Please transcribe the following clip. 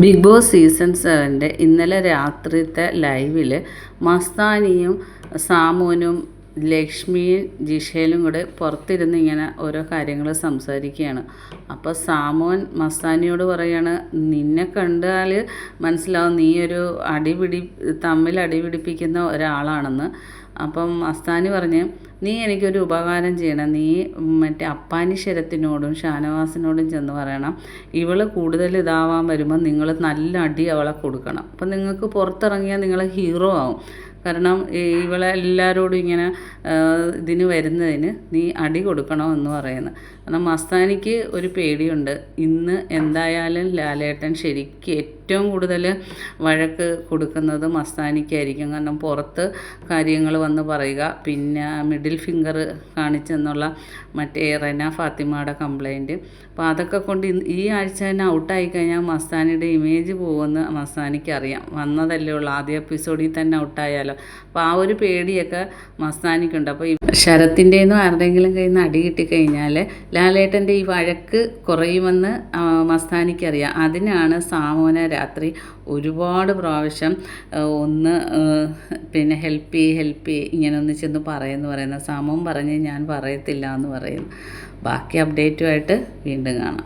Big boss season 7 ഇന്നലെ രാത്രിത്തെ ലൈവിൽ മസ്താനിയും സാമൂനും ലക്ഷ്മിയും ജിഷേലും കൂടെ പുറത്തിരുന്ന് ഇങ്ങനെ ഓരോ കാര്യങ്ങൾ സംസാരിക്കുകയാണ്. അപ്പോൾ സാമോൻ മസ്താനിയോട് പറയാണ്, നിന്നെ കണ്ടാൽ മനസ്സിലാവും നീ ഒരു തമ്മിൽ അടിപിടിപ്പിക്കുന്ന ഒരാളാണെന്ന്. അപ്പം മസ്താനി പറഞ്ഞ്, നീ എനിക്കൊരു ഉപകാരം ചെയ്യണം, നീ മറ്റേ അപ്പാനി ശരത്തിനോടും ഷാനവാസിനോടും ചെന്ന് പറയണം, ഇവൾ കൂടുതൽ ഇതാവാൻ വരുമ്പോൾ നിങ്ങൾ നല്ല അടി അവളെ കൊടുക്കണം. അപ്പം നിങ്ങൾക്ക് പുറത്തിറങ്ങിയാൽ നിങ്ങൾ ഹീറോ ആവും. കാരണം ഇവളെ എല്ലാവരോടും ഇങ്ങനെ ഇതിന് വരുന്നതിന് നീ അടി കൊടുക്കണമെന്ന് പറയുന്നത്. കാരണം മസ്താനിക്ക് ഒരു പേടിയുണ്ട്, ഇന്ന് എന്തായാലും ലാലേട്ടൻ ശരിക്കും ഏറ്റവും കൂടുതൽ വഴക്ക് കൊടുക്കുന്നത് മസ്താനിക്കായിരിക്കും. കാരണം പുറത്ത് കാര്യങ്ങൾ വന്ന് പറയുക, പിന്നെ മിഡിൽ ഫിംഗർ കാണിച്ചെന്നുള്ള മറ്റേ റെന ഫാത്തിമയുടെ കംപ്ലൈൻറ്റ്. അപ്പോൾ അതൊക്കെ കൊണ്ട് ഈ ആഴ്ച തന്നെ ഔട്ടായി കഴിഞ്ഞാൽ മസ്താനിയുടെ ഇമേജ് പോകുമെന്ന് മസ്താനിക്ക് അറിയാം. വന്നതല്ലേ ഉള്ളൂ, ആദ്യ എപ്പിസോഡിൽ തന്നെ ഔട്ടായാലോ. അപ്പോൾ ആ ഒരു പേടിയൊക്കെ മസ്താനിക്കുണ്ട്. അപ്പോൾ ഈ ശരത്തിൻ്റെന്നും ആരുടെയെങ്കിലും കയ്യിൽ നിന്ന് അടി കിട്ടിക്കഴിഞ്ഞാൽ ലാലേട്ടൻ്റെ ഈ വഴക്ക് കുറയുമെന്ന് മസ്താനിക്കറിയാം. അതിനാണ് സാമോനെ രാത്രി ഒരുപാട് പ്രാവശ്യം പിന്നെ ഹെൽപ്പ് ചെയ്യ് ഇങ്ങനെ ഒന്ന് ചെന്ന് പറയുന്നത്. സാമോൻ പറഞ്ഞ് ഞാൻ പറയത്തില്ല എന്ന് പറയുന്നു. ബാക്കി അപ്ഡേറ്റുമായിട്ട് വീണ്ടും കാണാം.